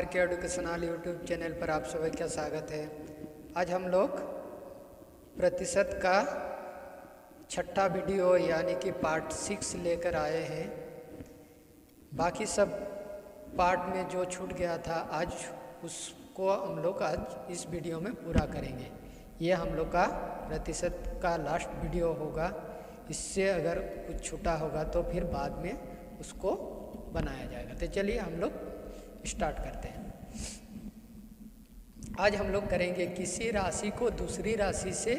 Are के educational YouTube channel पर आप सभी का स्वागत है। आज हम लोग प्रतिशत का छठा वीडियो यानी कि पार्ट 6 लेकर आए हैं। बाकी सब पार्ट में जो छूट गया था आज उसको हम लोग आज इस वीडियो में पूरा करेंगे। ये हम लोग का प्रतिशत का लास्ट वीडियो होगा। इससे अगर कुछ छूटा होगा तो फिर बाद में उसको बनाया जाएगा। तो चलिए हम लोग स्टार्ट करते हैं। आज हम लोग करेंगे किसी राशि को दूसरी राशि से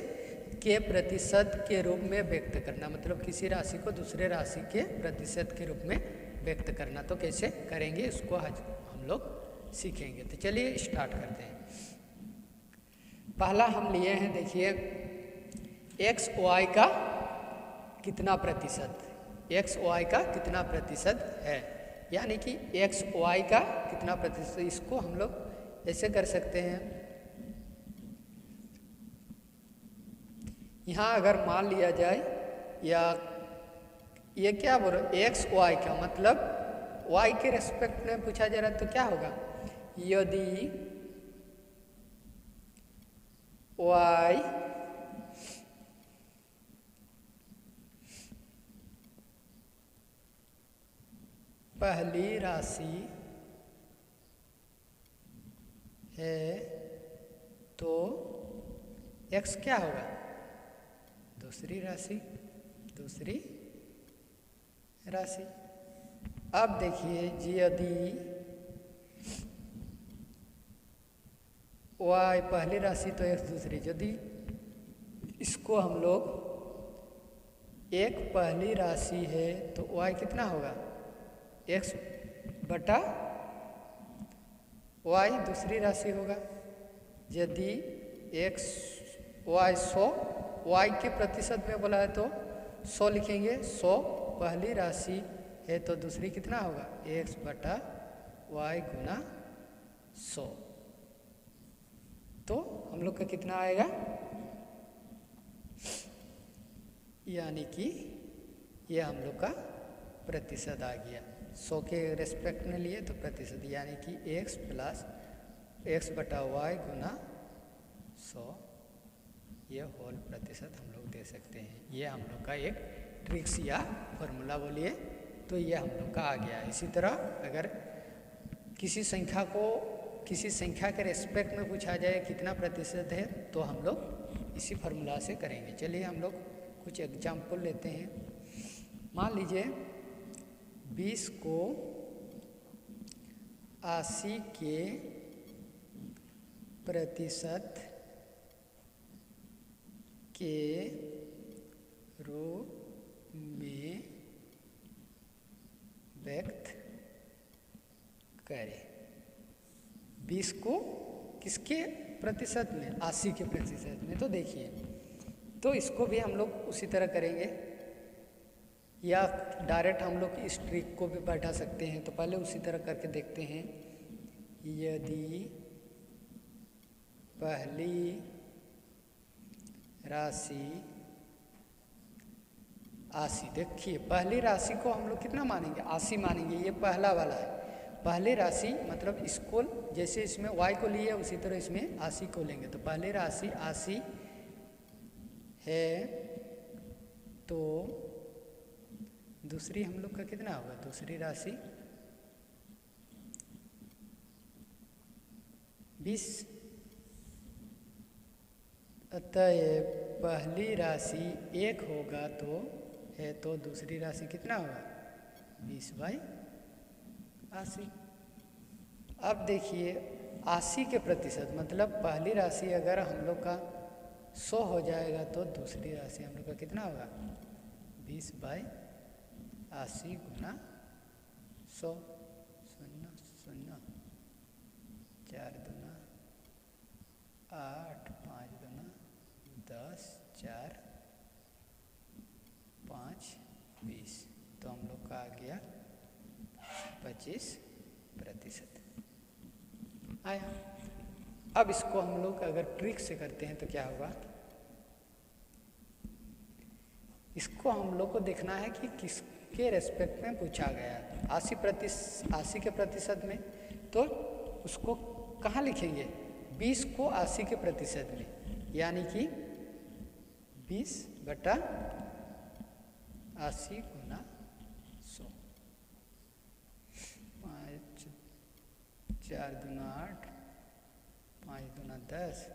के प्रतिशत के रूप में व्यक्त करना। मतलब किसी राशि को दूसरे राशि के प्रतिशत के रूप में व्यक्त करना। तो कैसे करेंगे उसको आज हम लोग सीखेंगे। तो चलिए स्टार्ट करते हैं। पहला हम लिए हैं, देखिए एक्स वाई का कितना प्रतिशत, एक्स वाई का कितना प्रतिशत है, यानी कि एक्स वाई का कितना प्रतिशत। इसको हम लोग ऐसे कर सकते हैं। यहाँ अगर मान लिया जाए, या ये क्या बोल रहे एक्स वाई का मतलब वाई के रेस्पेक्ट में पूछा जा रहा है तो क्या होगा, यदि वाई पहली राशि है तो x क्या होगा, दूसरी राशि, दूसरी राशि। अब देखिए यदि y पहली राशि तो x दूसरी, यदि इसको हम लोग एक पहली राशि है तो y कितना होगा, x बटा y दूसरी राशि होगा। यदि x y 100 y के प्रतिशत में बोला है तो 100 लिखेंगे। 100 पहली राशि है तो दूसरी कितना होगा, x बटा y गुना 100। तो हम लोग का कितना आएगा, यानी कि ये हम लोग का प्रतिशत आ गया। 100 के रेस्पेक्ट में लिए तो प्रतिशत, यानी कि x प्लस x बटा y गुना 100, ये होल प्रतिशत हम लोग दे सकते हैं। ये हम लोग का एक ट्रिक्स या फॉर्मूला बोलिए तो ये हम लोग का आ गया। इसी तरह अगर किसी संख्या को किसी संख्या के रेस्पेक्ट में पूछा जाए कितना प्रतिशत है तो हम लोग इसी फार्मूला से करेंगे। चलिए हम लोग कुछ एग्जाम्पल लेते हैं। मान लीजिए 20 को 80 के प्रतिशत के रूप में व्यक्त करें। 20 को किसके प्रतिशत में, 80 के प्रतिशत में। तो देखिए, तो इसको भी हम लोग उसी तरह करेंगे, या डायरेक्ट हम लोग इस ट्रिक को भी बैठा सकते हैं। तो पहले उसी तरह करके देखते हैं। यदि पहली राशि 80, देखिए पहली राशि को हम लोग कितना मानेंगे, 80 मानेंगे। ये पहला वाला है पहली राशि, मतलब इसको जैसे इसमें y को लिए उसी तरह इसमें 80 को लेंगे। तो पहली राशि 80 है तो दूसरी हम लोग का कितना होगा, दूसरी राशि 20। अतः पहली राशि 1 होगा तो है तो दूसरी राशि कितना होगा, 20/80। अब देखिए 80 के प्रतिशत मतलब पहली राशि अगर हम लोग का 100 हो जाएगा तो दूसरी राशि हम लोग का कितना होगा, 20/80 गुना 100। 0 0 4 दूना 8, 5 दूना 10, 4 5 20। तो हम लोग का आ गया 25% आया। अब इसको हम लोग अगर ट्रिक से करते हैं तो क्या होगा, इसको हम लोग को देखना है कि किसके रेस्पेक्ट में पूछा गया है। 80 के प्रतिशत में तो उसको कहाँ लिखेंगे? 20 को 80 के प्रतिशत में, यानी कि 20/80 गुना 100। 5 4 दूना 8, 5 दूना 10,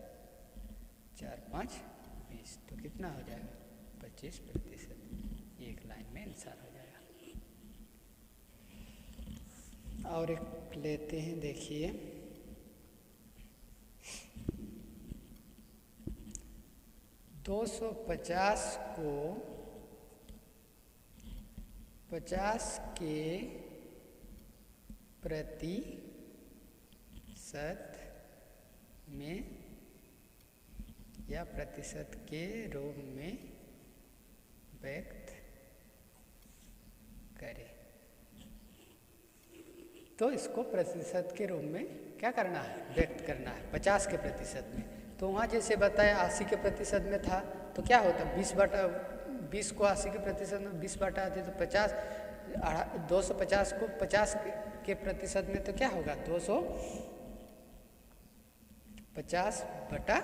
4 5 20, तो कितना हो जाएगा? 25%। एक लाइन में आंसर हो जाएगा। और एक लेते हैं, देखिए 250 को 50 के प्रतिशत में या प्रतिशत के रूप में व्यक्त करें। तो इसको प्रतिशत के रूप में क्या करना है? व्यक्त करना है 50 के प्रतिशत में। तो वहाँ जैसे बताया 80 के प्रतिशत में था, तो क्या होता? 20 को 80 के प्रतिशत में 20 बटा आते तो 50, 250 को 50 के प्रतिशत में तो क्या होगा? 250 बटा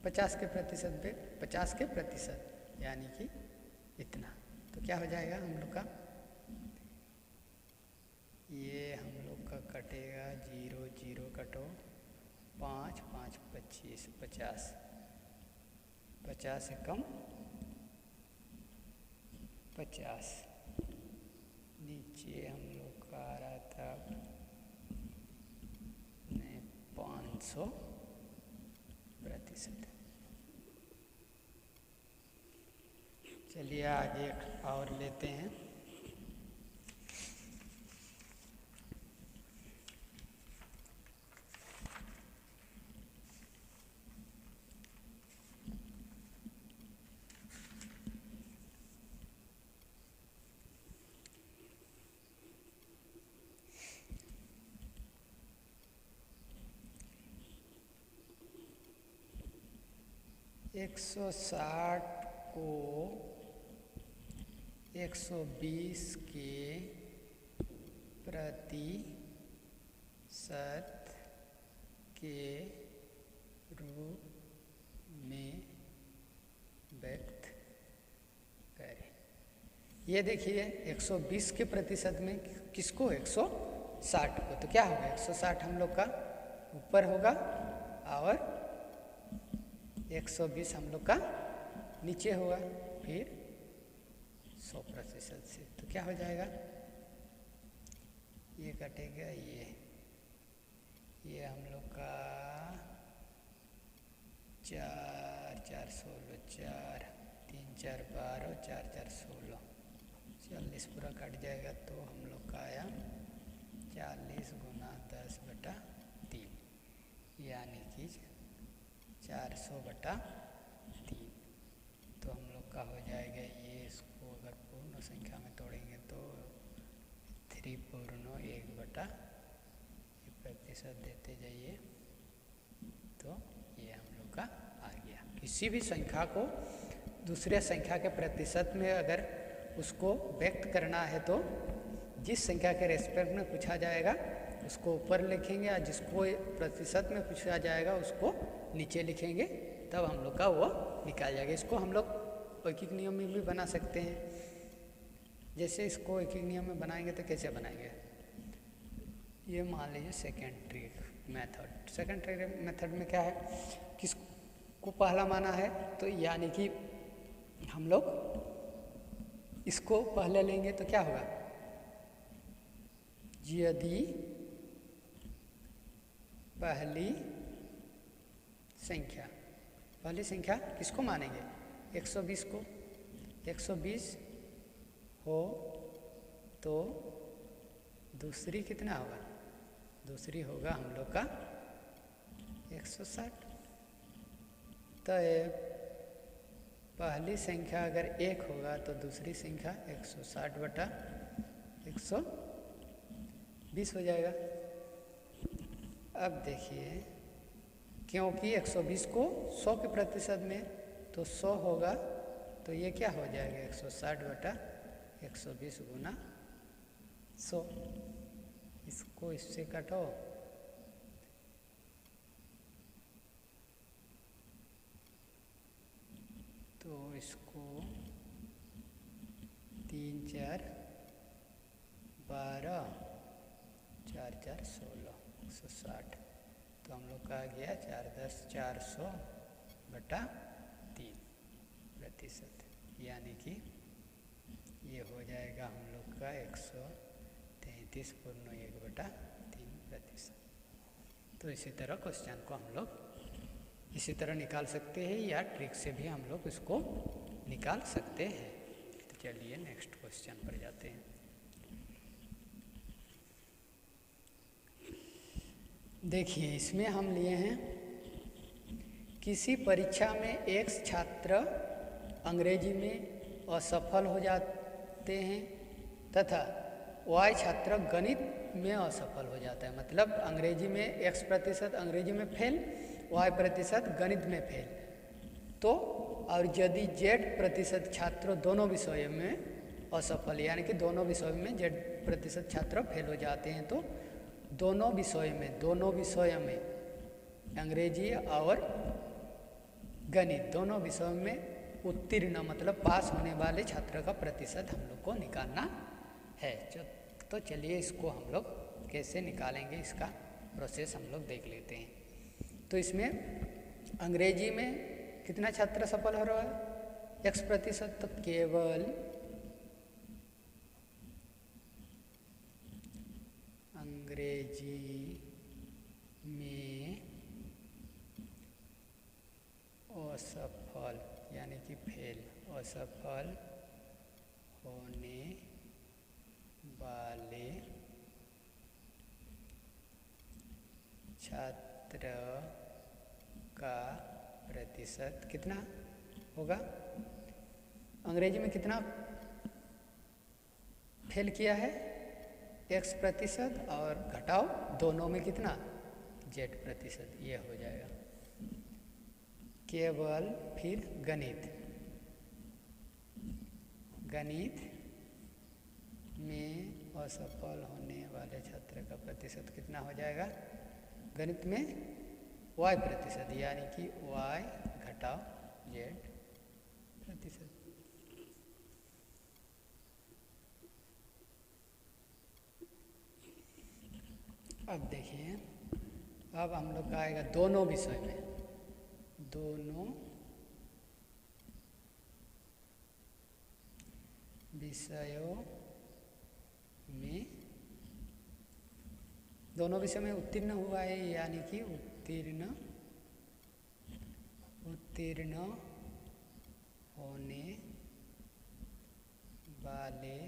50 के प्रतिशत पे 50 के प्रतिशत, यानी कि इतना। तो क्या हो जाएगा हम लोग का? ये हम लोग का कटेगा 0 0 कटो 5 5 25 50, 50 से कम 50, नीचे हम लोग का आ रहा था 500%। चलिए आगे और लेते हैं। एक 160 को 120 के प्रतिशत के रूप में व्यक्त करें। ये देखिए 120 के प्रतिशत में किसको? 160 को। तो क्या होगा? 160 हम लोग का ऊपर होगा और 120 हम लोग का नीचे होगा, फिर 100% से। तो क्या हो जाएगा? ये कटेगा, ये हम लोग का 4 4 16, 4 3 4 12, 4 4 16, 40 पूरा कट जाएगा। तो हम लोग का आया 40 गुना 10/3, यानी कि 400/3। तो हम लोग का हो जाएगा ये। इसको अगर पूर्ण संख्या में तोड़ेंगे तो 3 पूर्ण 1/प्रतिशत देते जाइए, तो ये हम लोग का आ गया। किसी भी संख्या को दूसरे संख्या के प्रतिशत में अगर उसको व्यक्त करना है तो जिस संख्या के रेस्पेक्ट में पूछा जाएगा उसको ऊपर लिखेंगे, और जिसको प्रतिशत में पूछा जाएगा उसको नीचे लिखेंगे, तब हम लोग का वो निकाल जाएगा। इसको हम लोग ऐकिक नियम में भी बना सकते हैं। जैसे इसको ऐकिक नियम में बनाएंगे तो कैसे बनाएंगे? ये मान लीजिए सेकेंडरी मेथड। सेकेंडरी मेथड में क्या है? किसको पहला माना है? तो यानी कि हम लोग इसको पहले लेंगे तो क्या होगा? यदि पहली संख्या किसको मानेंगे? 120 को। 120 हो तो दूसरी कितना होगा? दूसरी होगा हम लोग का 160। तो पहली संख्या अगर 1 होगा तो दूसरी संख्या 160/120 हो जाएगा। अब देखिए, क्योंकि 120 को 100 के प्रतिशत में तो 100 होगा, तो ये क्या हो जाएगा? 160/120 गुना 100। इसको इससे काटो, तो इसको 3 4 12, 4 4 16, 160। तो हम लोग का आ गया 4 10 400 बटा 3%, यानी कि ये हो जाएगा हम लोग का 133.1/3%। तो इसी तरह क्वेश्चन को हम लोग इसी तरह निकाल सकते हैं, या ट्रिक से भी हम लोग इसको निकाल सकते हैं। तो चलिए नेक्स्ट क्वेश्चन पर जाते हैं। देखिए इसमें हम लिए हैं, किसी परीक्षा में एक छात्र अंग्रेजी में असफल हो जाते हैं तथा y छात्र गणित में असफल हो जाता है। मतलब अंग्रेजी में x% अंग्रेजी में फेल, y% गणित में फेल। तो और यदि z% छात्र दोनों विषयों में असफल, यानी कि दोनों विषयों में z% छात्र फेल हो जाते हैं, तो दोनों विषयों में अंग्रेजी और गणित दोनों विषयों में उत्तीर्ण मतलब पास होने वाले छात्र का प्रतिशत हम लोग को निकालना है। तो चलिए इसको हम लोग कैसे निकालेंगे, इसका प्रोसेस हम लोग देख लेते हैं। तो इसमें अंग्रेजी में कितना छात्र सफल हो रहा है, x%। तो केवल अंग्रेजी में असफल यानी कि फेल, असफल होने वाले छात्र का प्रतिशत कितना होगा। अंग्रेजी में कितना फेल किया है, x%, और घटाओ दोनों में कितना, z%, ये हो जाएगा। केवल फिर गणित में असफल होने वाले छात्र का प्रतिशत कितना हो जाएगा, गणित में y%, यानी कि y घटाओ z%। अब देखिए, अब हम लोग का आएगा दोनों विषय में, दोनों विषयों में उत्तीर्ण हुआ है, यानी कि उत्तीर्ण होने वाले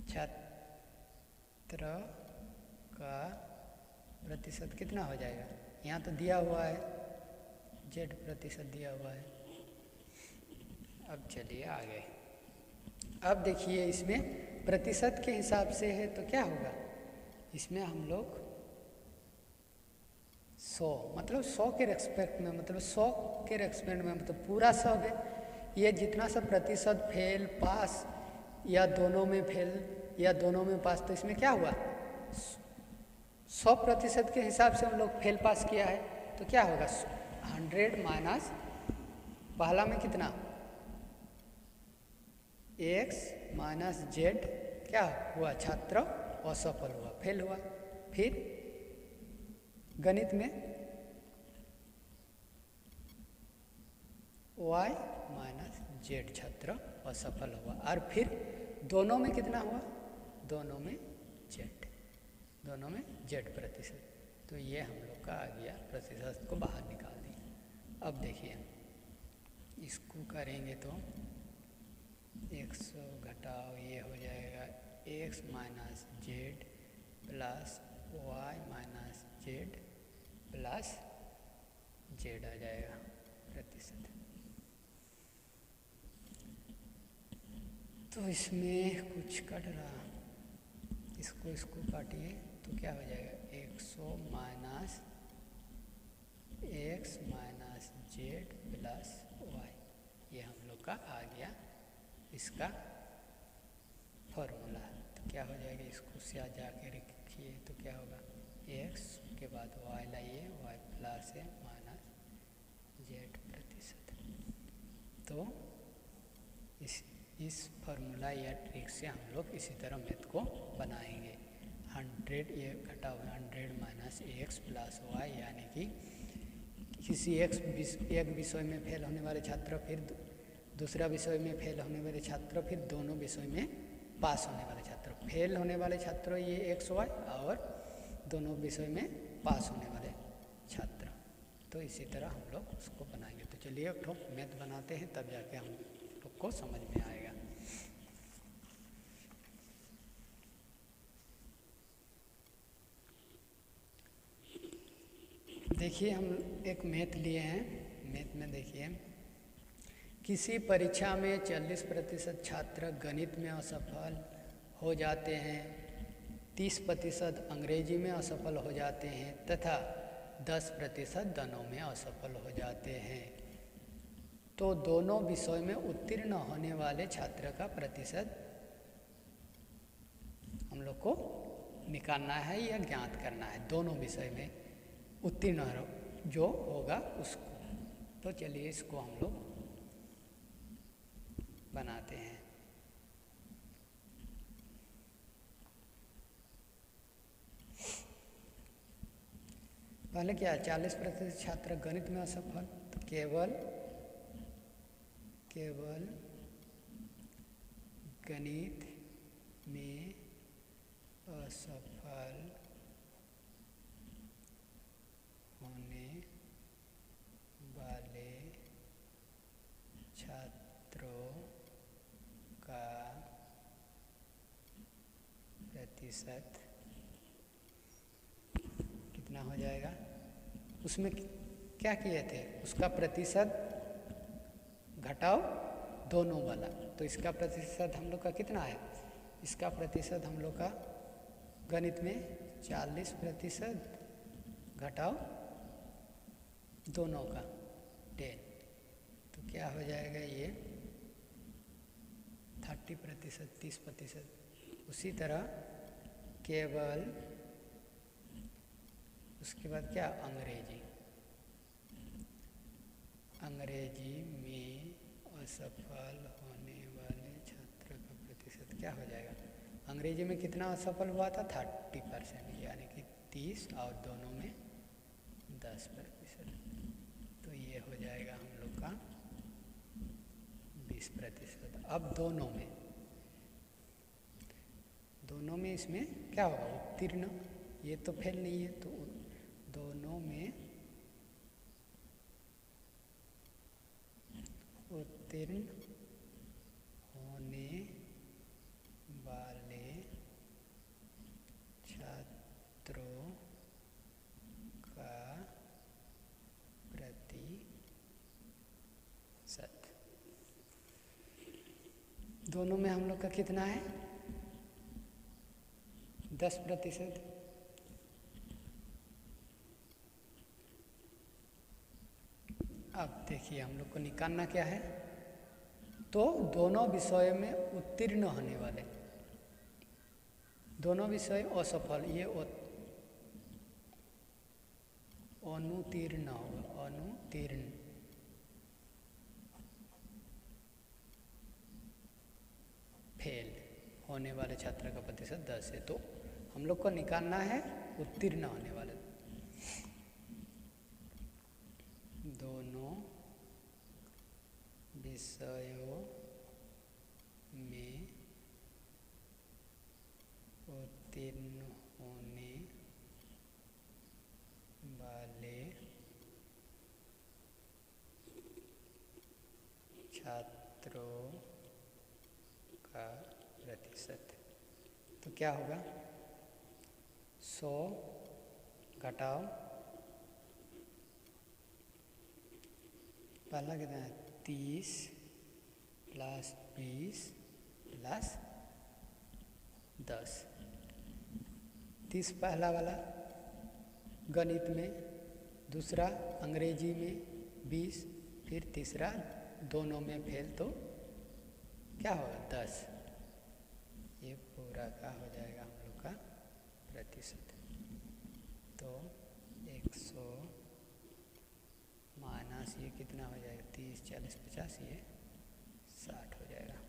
छात्र का प्रतिशत कितना हो जाएगा। यहाँ तो दिया हुआ है z% दिया हुआ है। अब चलिए आगे। अब देखिए इसमें प्रतिशत के हिसाब से है तो क्या होगा, इसमें हम लोग 100 मतलब 100 के रेस्पेक्ट में, मतलब 100 के रेस्पेक्ट में, मतलब पूरा 100 है। ये जितना सा प्रतिशत फेल पास या दोनों में फेल या दोनों में पास, तो इसमें क्या हुआ 100% के हिसाब से हम लोग फेल पास किया है। तो क्या होगा 100 माइनस पहला में कितना x माइनस z, क्या हुआ छात्र असफल हुआ, फेल हुआ। फिर गणित में y माइनस z छात्र असफल हुआ। और फिर दोनों में कितना हुआ, दोनों में z%। तो ये हम लोग का आ गया, प्रतिशत को बाहर निकाल दिया। अब देखिए इसको करेंगे तो 100 घटाओ ये हो जाएगा x minus z plus y minus z plus z आ जाएगा प्रतिशत। तो इसमें कुछ कट रहा, इसको काटिए तो क्या हो जाएगा 100 minus x minus z plus y, ये हम लोग का आ गया इसका फॉर्मूला। तो क्या हो जाएगा, इसको से जाके रखिए तो क्या होगा, x के बाद y लाइए, y प्लस है माइनस z%। तो इस फार्मूला या ट्रिक से हम लोग इसी तरह मैथ को बनाएंगे। 100 ये घटा हुआ 100 माइनस एक्स प्लस वाई, यानी कि किसी एक विषय में फेल होने वाले छात्र, फिर दूसरा विषय में फेल होने वाले छात्र, फिर दोनों विषय में पास होने वाले छात्र। फेल होने वाले छात्र ये एक्स वाई, और दोनों विषय में पास होने वाले छात्र। तो इसी तरह हम लोग उसको बनाएंगे। तो चलिए एक ठोक मैथ बनाते हैं, तब जाके हम लोग को समझ में आएगा। देखिए हम एक मैथ लिए हैं। मैथ में देखिए, किसी परीक्षा में 40% छात्र गणित में असफल हो जाते हैं, 30% अंग्रेजी में असफल हो जाते हैं तथा 10% दोनों में असफल हो जाते हैं। तो दोनों विषय में उत्तीर्ण होने वाले छात्र का प्रतिशत हम लोग को निकालना है या ज्ञात करना है। दोनों विषय में उत्तीर्ण जो होगा उसको। तो चलिए इसको हम लोग बनाते हैं। पहले क्या है, 40% छात्र गणित में असफल, तो केवल गणित में असफल होने वाले छात्रों का प्रतिशत कितना हो जाएगा। उसमें क्या किए थे, उसका प्रतिशत घटाओ दोनों वाला। तो इसका प्रतिशत हम लोग का कितना है, इसका प्रतिशत हम लोग का गणित में 40% घटाओ दोनों का 10, तो क्या हो जाएगा ये 30%, 30%। उसी तरह केवल, उसके बाद क्या, अंग्रेजी में असफल होने वाले छात्र का प्रतिशत क्या हो जाएगा। अंग्रेजी में कितना असफल हुआ था, 30%, यानी कि 30, और दोनों में 10%। तो ये हो जाएगा हम लोग का 20%। अब दोनों में इसमें क्या होगा, उत्तीर्ण। ये तो फेल नहीं है, तो दोनों में उत्तीर्ण होने वाले छात्रों का प्रतिशत। दोनों में हम लोग का कितना है, 10%। अब देखिए हम लोग को निकालना क्या है, तो दोनों विषय में उत्तीर्ण होने वाले, दोनों विषय असफल, ये अनुतीर्ण होगा, अनुतीर्ण। फेल होने वाले छात्र का प्रतिशत 10 है। तो हम लोग को निकालना है उत्तीर्ण होने वाले। दोनों विषयों में उत्तीर्ण होने वाले छात्रों का प्रतिशत। तो क्या होगा, 100 घटाओ, पहला कितना है, 30 प्लस 20 प्लस 10। 30 पहला वाला गणित में, दूसरा अंग्रेजी में 20, फिर तीसरा दोनों में फेल, तो क्या होगा 10। ये पूरा का हो जाएगा हम लोग का प्रतिशत। तो 100 माइनस ये कितना हो जाएगा, 30, 40, 50, ये 60 हो जाएगा।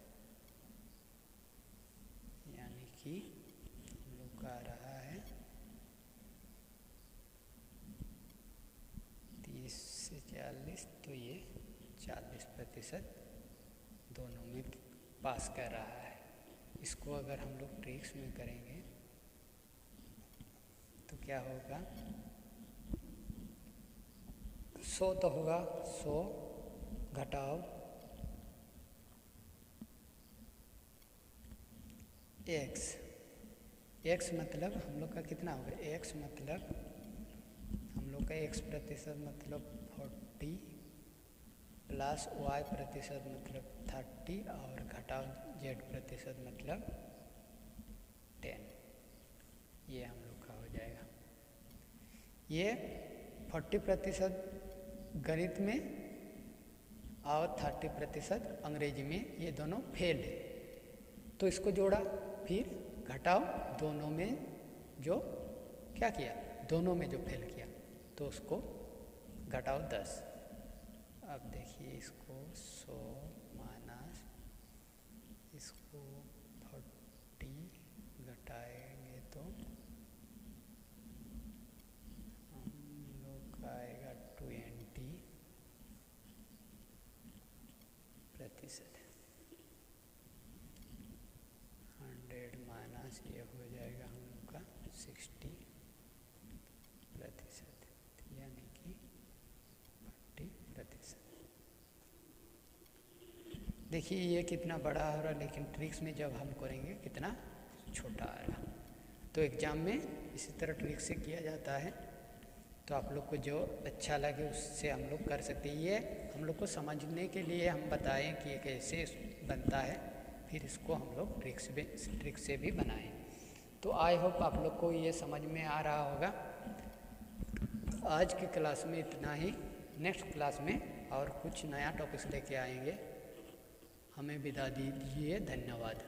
यानी कि हम लोग का आ रहा है 30 से 40, तो ये 40% दोनों में पास कर रहा है। इसको अगर हम लोग ट्रिक्स में करेंगे तो क्या होगा, 100 तो होगा, 100 घटाओ x मतलब हम लोग का कितना होगा, x मतलब हम लोग का x% मतलब 40 प्लस y% मतलब 30 और घटाओ z% मतलब 10, ये हम लोग का हो जाएगा। ये 40% गणित में और 30% अंग्रेजी में, ये दोनों फेल है। तो इसको जोड़ा, फिर घटाओ दोनों में जो क्या किया, दोनों में जो फेल किया तो उसको घटाओ 10। अब देखिए इसको 100 माइनस इसको 40 घटाएंगे तो हम लोग का आएगा 20%। 100 माइनस ये हो जाएगा हम लोग का 60%, यानी कि 40%। देखिए ये कितना बड़ा हो रहा है, लेकिन ट्रिक्स में जब हम करेंगे कितना छोटा आएगा। तो एग्ज़ाम में इसी तरह ट्रिक से किया जाता है। तो आप लोग को जो अच्छा लगे उससे हम लोग कर सकते हैं। ये हम लोग को समझने के लिए हम बताएं कि ये कैसे बनता है, फिर इसको हम लोग ट्रिक से भी बनाएं। तो आई होप आप लोग को ये समझ में आ रहा होगा। आज की क्लास में इतना ही। नेक्स्ट क्लास में और कुछ नया टॉपिक्स लेके आएंगे। हमें विदा दीजिए, धन्यवाद।